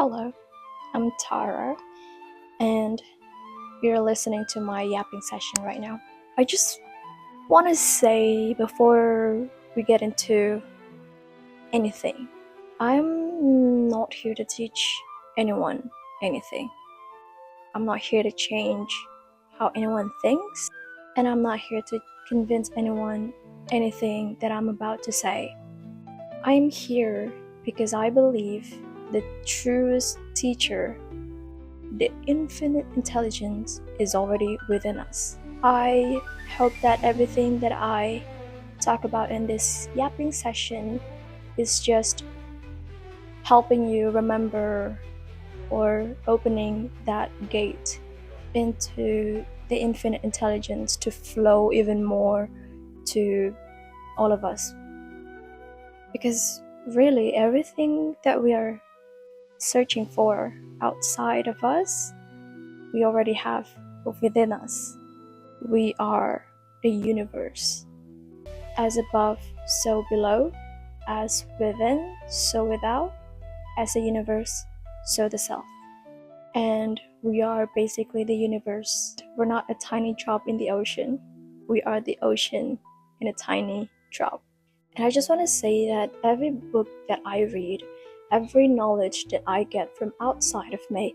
Hello, I'm Tara, and you're listening to my yapping session right now. I just want to say before we get into anything, I'm not here to teach anyone anything. I'm not here to change how anyone thinks, and I'm not here to convince anyone anything that I'm about to say. I'm here because I believe the truest teacher, the infinite intelligence, is already within us. I hope that everything that I talk about in this yapping session is just helping you remember or opening that gate into the infinite intelligence to flow even more to all of us. Because really, everything that we are searching for outside of us, we already have within us. We are the universe. As above, so below. As within, so without. As the universe, so the self. And we are basically the universe. We're not a tiny drop in the ocean. We are the ocean in a tiny drop. And I just want to say that every book that I read, every knowledge that I get from outside of me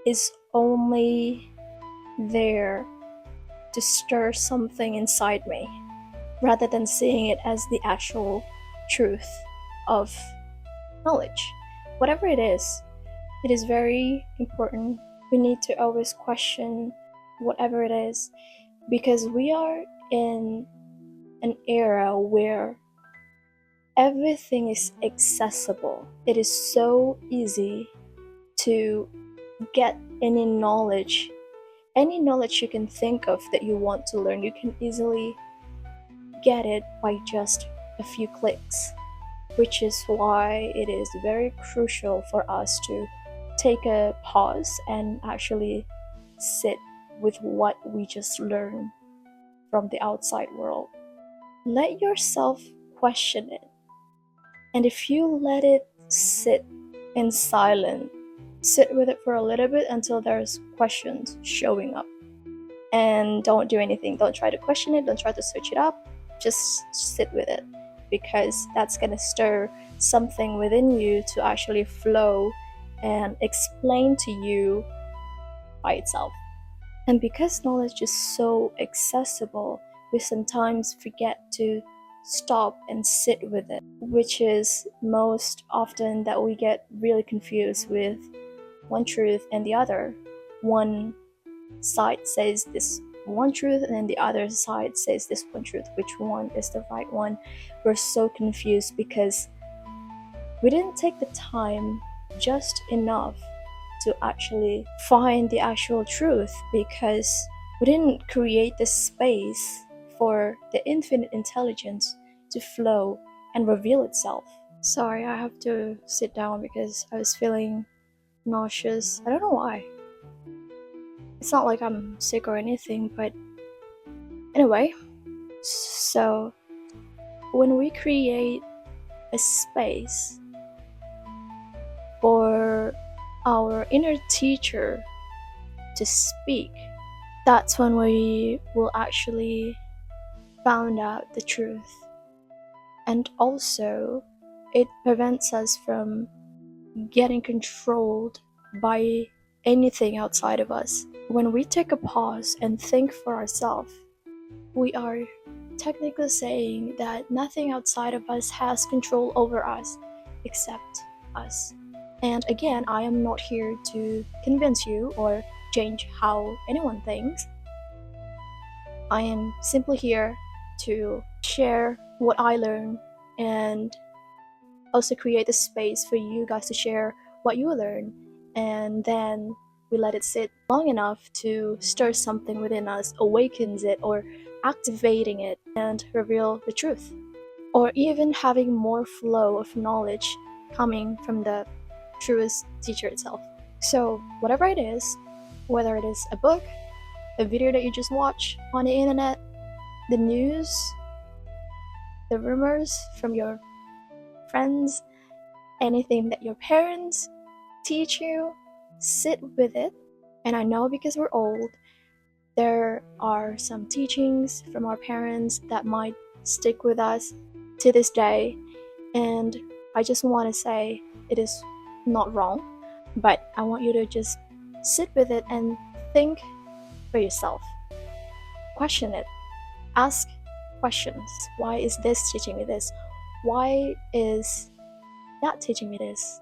is only there to stir something inside me, rather than seeing it as the actual truth of knowledge. Whatever it is very important. We need to always question whatever it is, because we are in an era where everything is accessible. It is so easy to get any knowledge you can think of that you want to learn. You can easily get it by just a few clicks, which is why it is very crucial for us to take a pause and actually sit with what we just learned from the outside world. Let yourself question it. And if you let it sit in silence, sit with it for a little bit until there's questions showing up. And don't do anything. Don't try to question it. Don't try to search it up. Just sit with it, because that's going to stir something within you to actually flow and explain to you by itself. And because knowledge is so accessible, we sometimes forget to stop and sit with it, which is most often that we get really confused with one truth and the other. One side says this one truth and then the other side says this one truth. Which one is the right one? We're so confused because we didn't take the time just enough to actually find the actual truth, because we didn't create the space for the infinite intelligence to flow and reveal itself. Sorry, I have to sit down because I was feeling nauseous. I don't know why. It's not like I'm sick or anything, but anyway. So, when we create a space for our inner teacher to speak, that's when we will actually find out the truth. And also, it prevents us from getting controlled by anything outside of us. When we take a pause and think for ourselves, we are technically saying that nothing outside of us has control over us except us. And again, I am not here to convince you or change how anyone thinks. I am simply here to share what I learned and also create a space for you guys to share what you learn, and then we let it sit long enough to stir something within us, awakens it or activating it, and reveal the truth, or even having more flow of knowledge coming from the truest teacher itself. So whatever it is, whether it is a book, a video that you just watch on the internet, the news, the rumors from your friends, anything that your parents teach you, sit with it. And I know because we're old, there are some teachings from our parents that might stick with us to this day. And I just want to say it is not wrong, but I want you to just sit with it and think for yourself. Question it. Ask questions. Why is this teaching me this? Why is that teaching me this?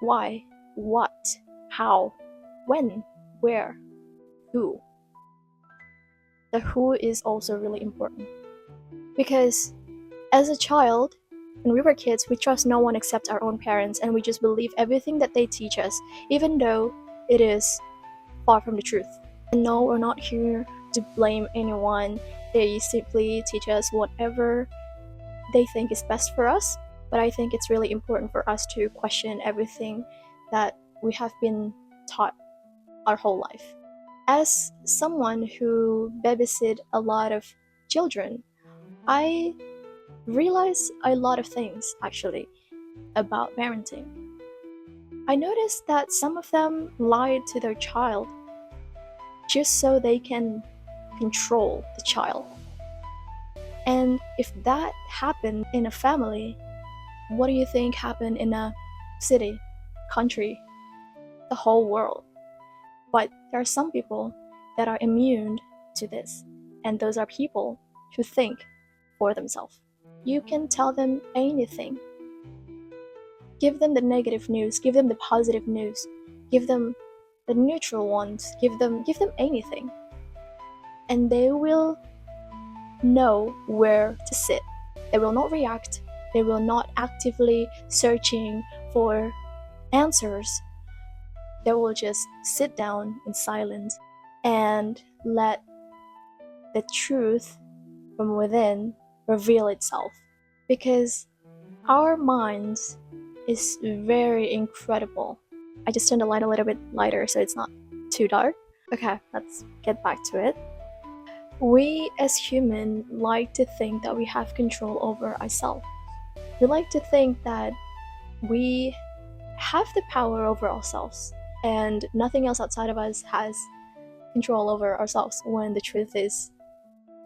Why? What? How? When? Where? Who? The who is also really important. Because as a child, when we were kids, we trust no one except our own parents, and we just believe everything that they teach us, even though it is far from the truth. And no, we're not here to blame anyone. They simply teach us whatever they think is best for us. But I think it's really important for us to question everything that we have been taught our whole life. As someone who babysit a lot of children, I realize a lot of things actually about parenting. I noticed that some of them lied to their child just so they can control the child. And if that happened in a family, what do you think happened in a city, country, the whole world? But there are some people that are immune to this, and those are people who think for themselves. You can tell them anything. Give them the negative news, give them the positive news, give them the neutral ones, give them anything. And they will know where to sit. They will not react. They will not actively searching for answers. They will just sit down in silence and let the truth from within reveal itself. Because our minds is very incredible. I just turned the light a little bit lighter so it's not too dark. Okay, let's get back to it. We as humans like to think that we have control over ourselves. We like to think that we have the power over ourselves and nothing else outside of us has control over ourselves, when the truth is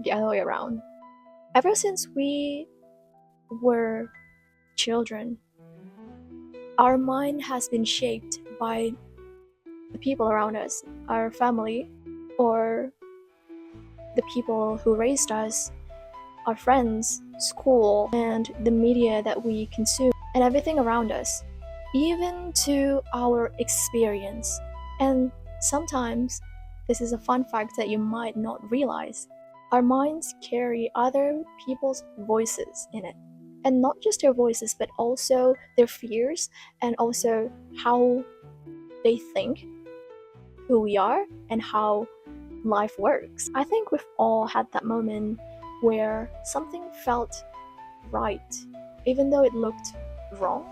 the other way around. Ever since we were children, our mind has been shaped by the people around us, our family, or the people who raised us, our friends, school, and the media that we consume, and everything around us, even to our experience. And sometimes, this is a fun fact that you might not realize, our minds carry other people's voices in it. And not just their voices, but also their fears, and also how they think, who we are, and how life works. I think we've all had that moment where something felt right, even though it looked wrong,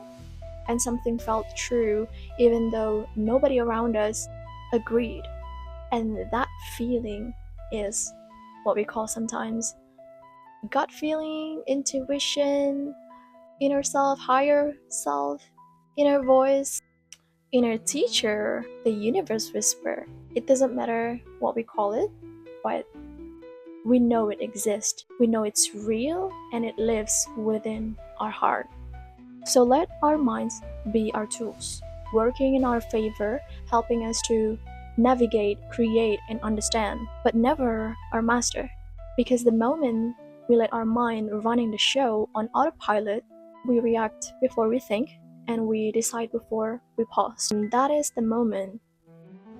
and something felt true, even though nobody around us agreed. And that feeling is what we call sometimes gut feeling, intuition, inner self, higher self, inner voice, inner teacher, the universe whisper. It doesn't matter what we call it, but we know it exists. We know it's real and it lives within our heart. So let our minds be our tools, working in our favor, helping us to navigate, create, and understand, but never our master. Because the moment we let our mind running the show on autopilot, we react before we think, and we decide before we pause. And that is the moment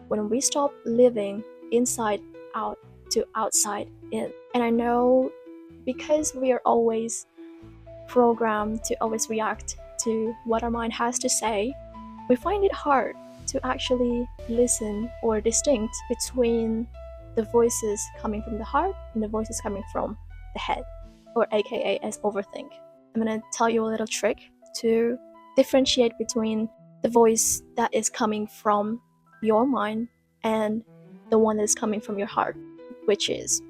when we stop living inside out to outside in. And I know because we are always programmed to always react to what our mind has to say, we find it hard to actually listen or distinct between the voices coming from the heart and the voices coming from the head, or aka as overthink. I'm gonna tell you a little trick to differentiate between the voice that is coming from your mind and the one that is coming from your heart, which is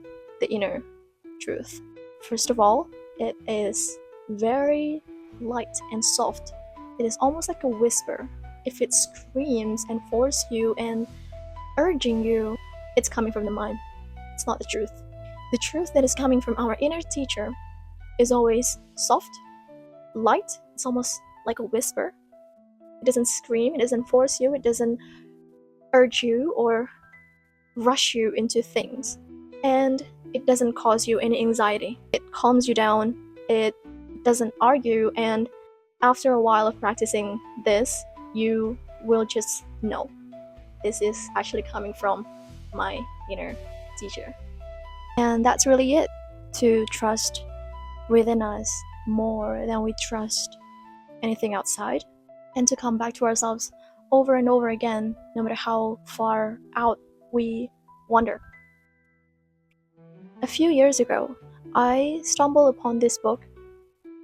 the inner truth. First of all, it is very light and soft. It is almost like a whisper. if it screams and forces you and urging you, it's coming from the mind. It's not the truth. The truth that is coming from our inner teacher is always soft, light. It's almost like a whisper. It doesn't scream, it doesn't force you, it doesn't urge you or rush you into things. And it doesn't cause you any anxiety. It calms you down, it doesn't argue, and after a while of practicing this, you will just know this is actually coming from my inner teacher. And that's really it, to trust within us more than we trust anything outside, and to come back to ourselves over and over again, no matter how far out we wander. A few years ago, I stumbled upon this book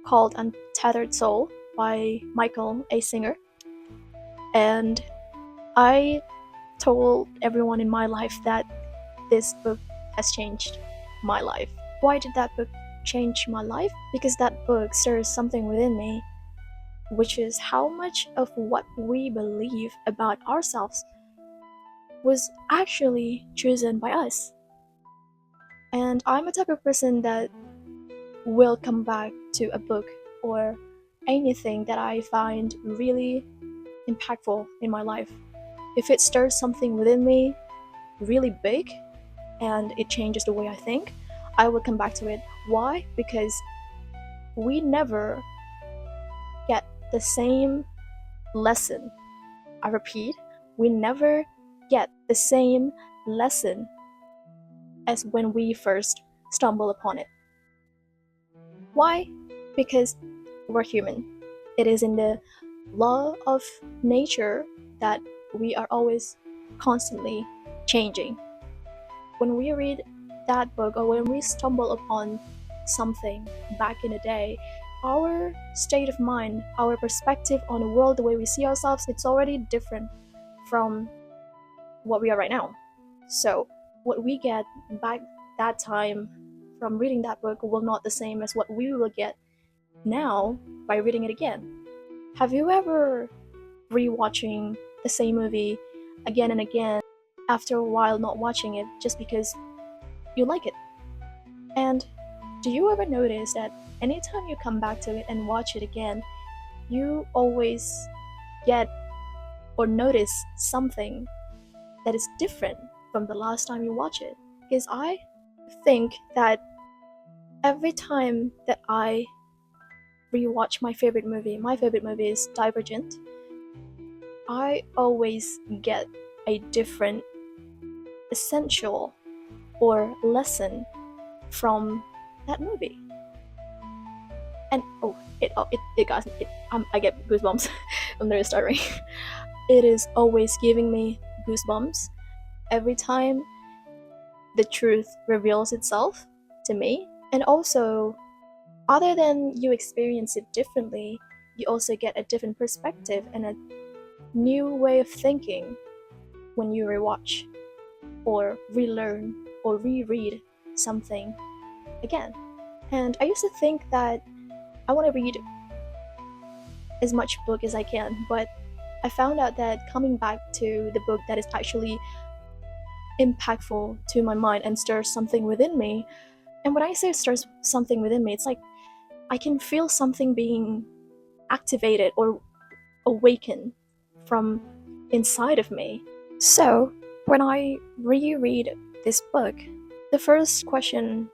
called Untethered Soul by Michael A. Singer, and I told everyone in my life that this book has changed my life. Why did that book change my life? Because that book stirs something within me, which is how much of what we believe about ourselves was actually chosen by us. And I'm a type of person that will come back to a book or anything that I find really impactful in my life. If it stirs something within me really big and it changes the way I think, I will come back to it. Why? Because we never get the same lesson. I repeat, we never get the same lesson as when we first stumble upon it. Why? Because we're human. It is in the law of nature that we are always constantly changing. When we read that book, or when we stumble upon something back in the day, our state of mind, our perspective on the world, the way we see ourselves, it's already different from what we are right now. So what we get back that time from reading that book will not the same as what we will get now by reading it again. Have you ever rewatching the same movie again and again after a while not watching it just because you like it? And do you ever notice that anytime you come back to it and watch it again, you always get or notice something that is different from the last time you watch it? Because I think that every time that I rewatch my favorite movie is Divergent, I always get a different essential or lesson from that movie. And I get goosebumps. I'm literally starting. It is always giving me goosebumps every time the truth reveals itself to me. And also, other than you experience it differently, you also get a different perspective and a new way of thinking when you rewatch or relearn or reread something again. And I used to think that I want to read as much book as I can, but I found out that coming back to the book that is actually impactful to my mind and stirs something within me. And when I say stirs something within me, it's like I can feel something being activated or awakened from inside of me. So when I reread this book, the first question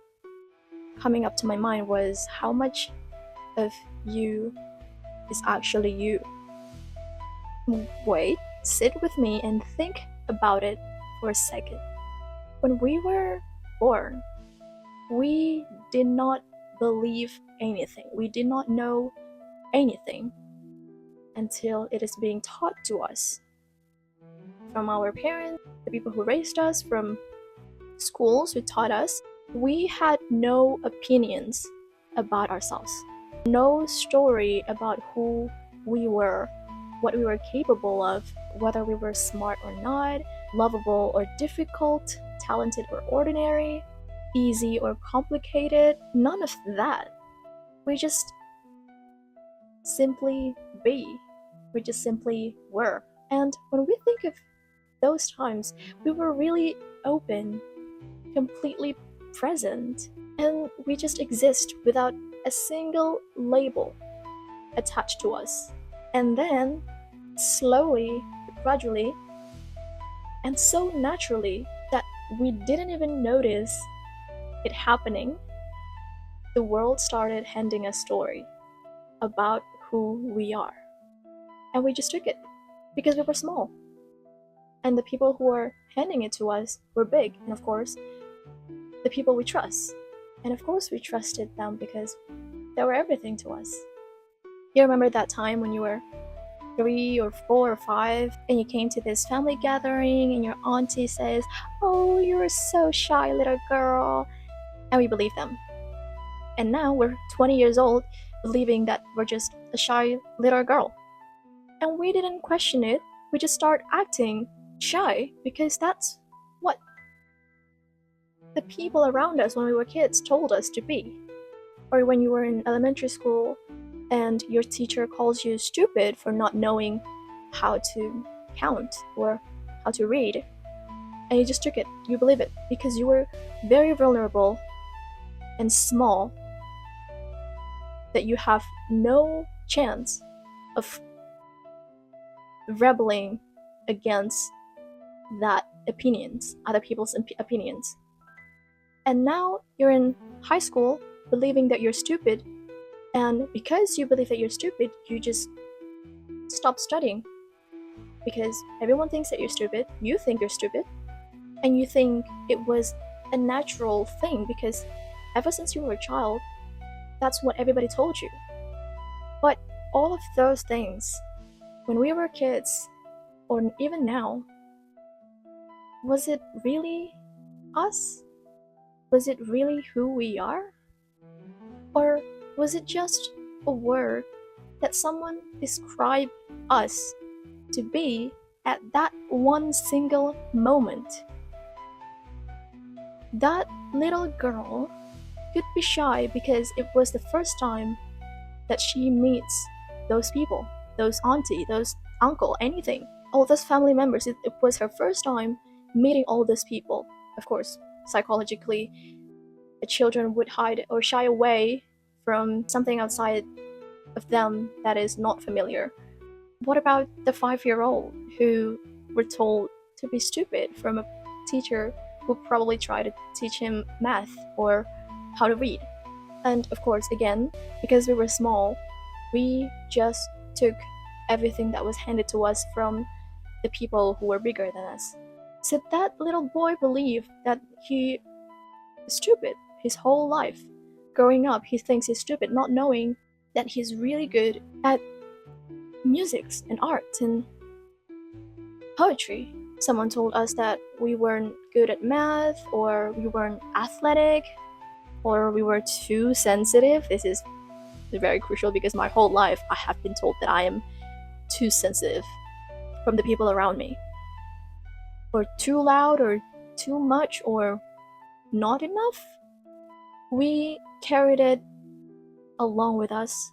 coming up to my mind was, how much of you is actually you? Wait, sit with me and think about it for a second. When we were born, we did not believe anything. We did not know anything until it is being taught to us from our parents, the people who raised us, from schools who taught us. We had no opinions about ourselves, no story about who we were, what we were capable of, whether we were smart or not, lovable or difficult, talented or ordinary, easy or complicated. None of that. We just simply be. We just simply were. And when we think of those times, we were really open, completely present, and we just exist without a single label attached to us. And then, slowly, gradually, and so naturally that we didn't even notice it happening, the world started handing us story about who we are. And we just took it because we were small. And the people who were handing it to us were big, and of course, the people we trust. And of course, we trusted them because they were everything to us. You remember that time when you were 3 or 4 or 5 and you came to this family gathering and your auntie says, "Oh, you're so shy, little girl." And we believe them. And now we're 20 years old believing that we're just a shy little girl. And we didn't question it. We just start acting shy because that's what the people around us when we were kids told us to be. Or when you were in elementary school and your teacher calls you stupid for not knowing how to count or how to read, and you just took it, you believe it, because you were very vulnerable and small, that you have no chance of rebelling against that opinions, other people's opinions. And now you're in high school believing that you're stupid, and because you believe that you're stupid, you just stop studying. Because everyone thinks that you're stupid, you think you're stupid, and you think it was a natural thing because ever since you were a child, that's what everybody told you. But all of those things, when we were kids, or even now, was it really us? Was it really who we are? Or was it just a word that someone described us to be at that one single moment? That little girl could be shy because it was the first time that she meets those people, those auntie, those uncle, anything, all those family members. It was her first time meeting all those people. Of course, psychologically, children would hide or shy away from something outside of them that is not familiar. What about the 5-year-old who were told to be stupid from a teacher who probably tried to teach him math or how to read? And of course, again, because we were small, we just took everything that was handed to us from the people who were bigger than us. So that little boy believed that he is stupid his whole life. Growing up, he thinks he's stupid, not knowing that he's really good at music and art and poetry. Someone told us that we weren't good at math, or we weren't athletic, or we were too sensitive. This is very crucial because my whole life I have been told that I am too sensitive from the people around me, or too loud, or too much, or not enough. We carried it along with us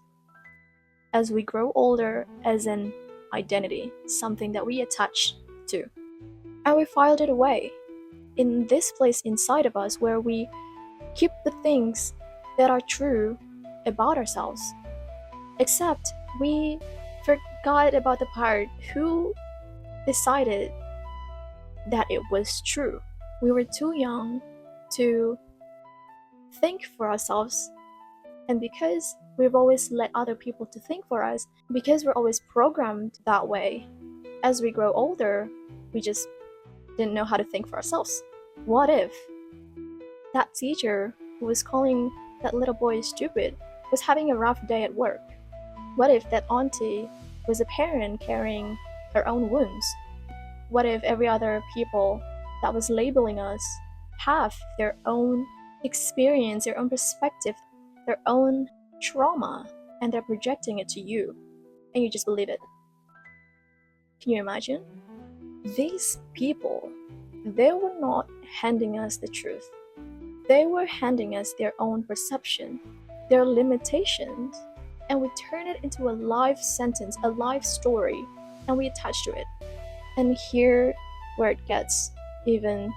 as we grow older as an identity, something that we attach to. And we filed it away in this place inside of us where we keep the things that are true about ourselves. Except we forgot about the part who decided that it was true. We were too young to think for ourselves, and because we've always let other people to think for us, because we're always programmed that way, as we grow older, we just didn't know how to think for ourselves. What if that teacher who was calling that little boy stupid was having a rough day at work? What if that auntie was a parent carrying her own wounds? What if every other people that was labeling us have their own experience, their own perspective, their own trauma, and they're projecting it to you, and you just believe it? Can you imagine? These people, they were not handing us the truth. They were handing us their own perception, their limitations, and we turn it into a live sentence, a live story, and we attach to it. And here where it gets even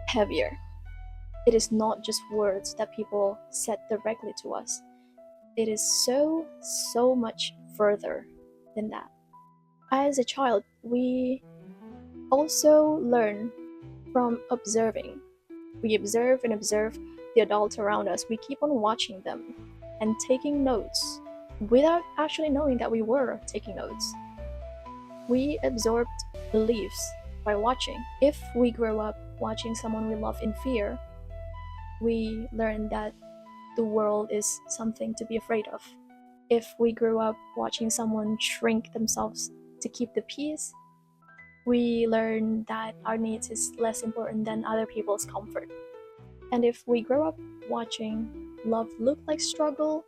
heavier. It is not just words that people said directly to us. It is so much further than that. As a child, we also learn from observing. We observe and observe the adults around us. We keep on watching them and taking notes without actually knowing that we were taking notes. We absorbed beliefs by watching. If we grow up watching someone we love in fear, we learn that the world is something to be afraid of. If we grew up watching someone shrink themselves to keep the peace, we learn that our needs is less important than other people's comfort. And if we grow up watching love look like struggle,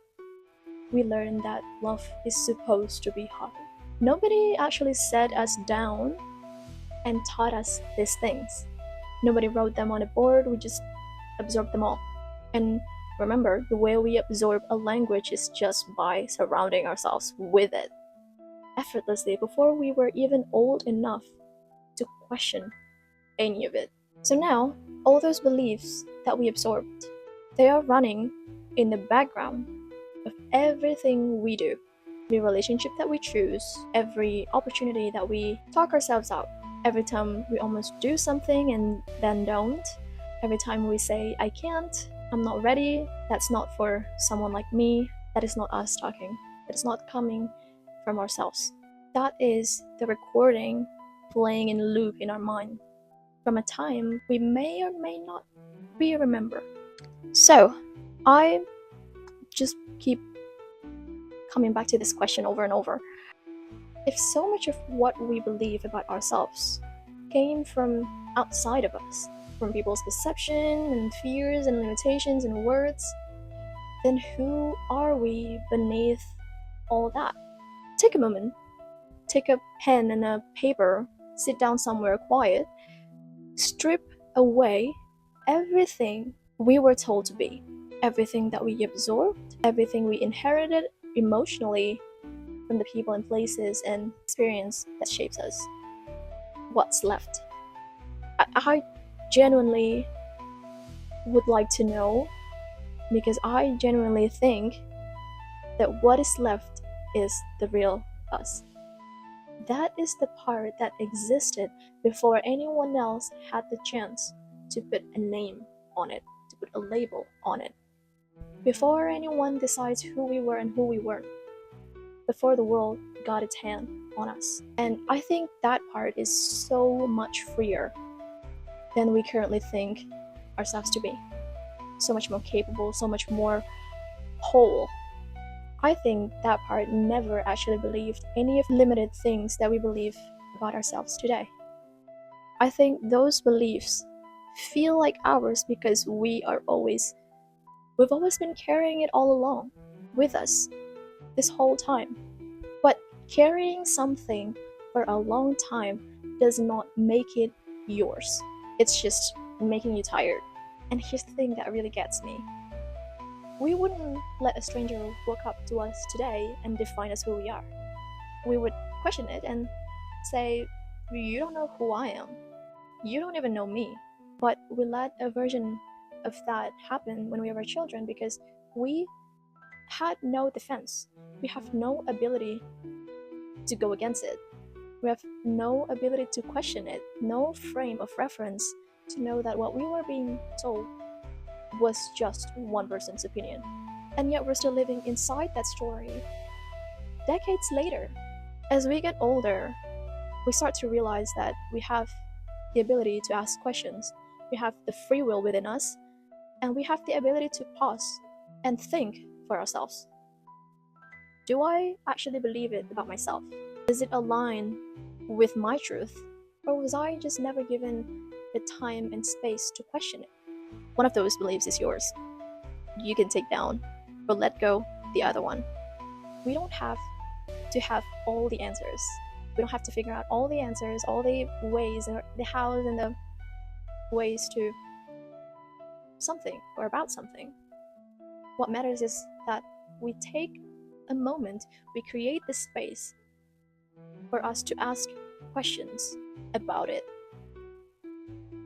we learn that love is supposed to be hard. Nobody actually sat us down and taught us these things. Nobody wrote them on a board, we just absorbed them all. And remember, the way we absorb a language is just by surrounding ourselves with it effortlessly before we were even old enough to question any of it. So now, all those beliefs that we absorbed, they are running in the background of everything we do. Every relationship that we choose, every opportunity that we talk ourselves out, every time we almost do something and then don't, every time we say, I can't, I'm not ready, that's not for someone like me, that is not us talking, that is not coming from ourselves. That is the recording playing in loop in our mind from a time we may or may not remember. So, I just keep coming back to this question over and over. If so much of what we believe about ourselves came from outside of us, from people's perception and fears and limitations and words, then who are we beneath all that? Take a moment, take a pen and a paper, sit down somewhere quiet, strip away everything we were told to be, everything that we absorbed, everything we inherited emotionally from the people and places and experience that shapes us. What's left? I genuinely would like to know, because I genuinely think that what is left is the real us. That is the part that existed before anyone else had the chance to put a name on it, to put a label on it. Before anyone decides who we were and who we weren't. Before the world got its hand on us. And I think that part is so much freer than we currently think ourselves to be. So much more capable, so much more whole. I think that part never actually believed any of the limited things that we believe about ourselves today. I think those beliefs feel like ours because we've always been carrying it all along with us this whole time. But carrying something for a long time does not make it yours. It's just making you tired. And here's the thing that really gets me. We wouldn't let a stranger walk up to us today and define us who we are. We would question it and say, you don't know who I am. You don't even know me. But we let a version of that happen when we were children because we had no defense. We have no ability to go against it. We have no ability to question it, no frame of reference to know that what we were being told was just one person's opinion. And yet we're still living inside that story decades later. As we get older, we start to realize that we have the ability to ask questions, we have the free will within us, and we have the ability to pause and think for ourselves. Do I actually believe it about myself? Does it align with my truth? Or was I just never given the time and space to question it? One of those beliefs is yours. You can take down or let go the other one. We don't have to have all the answers. We don't have to figure out all the answers, all the ways, or the hows and the ways to something or about something. What matters is that we take a moment, we create the space for us to ask questions about it.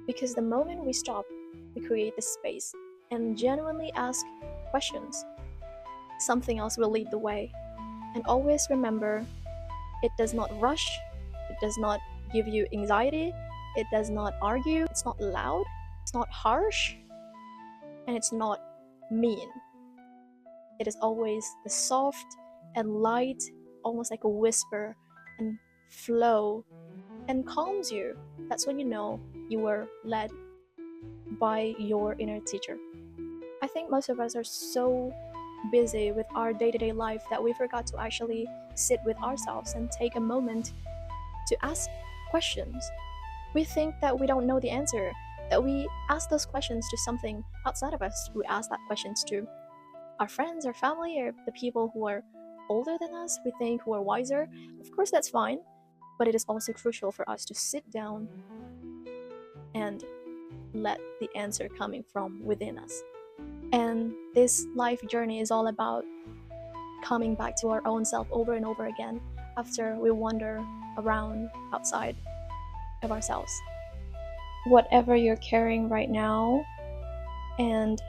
Because the moment we stop, we create the space and genuinely ask questions, something else will lead the way. And always remember, it does not rush, it does not give you anxiety, it does not argue, it's not loud, it's not harsh, and it's not mean. It is always the soft and light, almost like a whisper, and flow, and calms you. That's when you know you were led by your inner teacher. I think most of us are so busy with our day-to-day life that we forgot to actually sit with ourselves and take a moment to ask questions. We think that we don't know the answer, that we ask those questions to something outside of us. We ask that questions to our friends, our family, or the people who are older than us, we think, who are wiser. Of course, that's fine, but it is also crucial for us to sit down and let the answer coming from within us. And this life journey is all about coming back to our own self over and over again after we wander around outside of ourselves. Whatever you're carrying right now and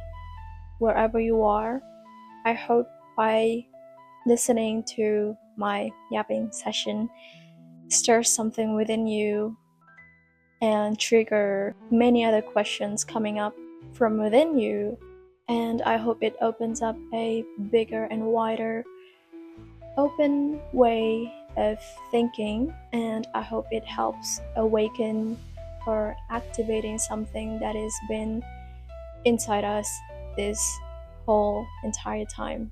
wherever you are, I hope by listening to my yapping session stirs something within you and trigger many other questions coming up from within you. And I hope it opens up a bigger and wider open way of thinking, and I hope it helps awaken or activating something that has been inside us this whole entire time.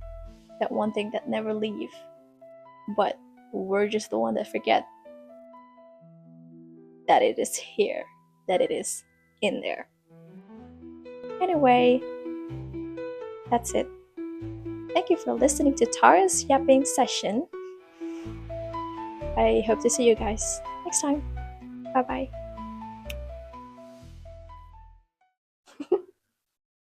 That one thing that never leave, but we're just the one that forget that it is here, that it is in there. Anyway, that's it. Thank you for listening to Tara's yapping session. I hope to see you guys next time. Bye bye.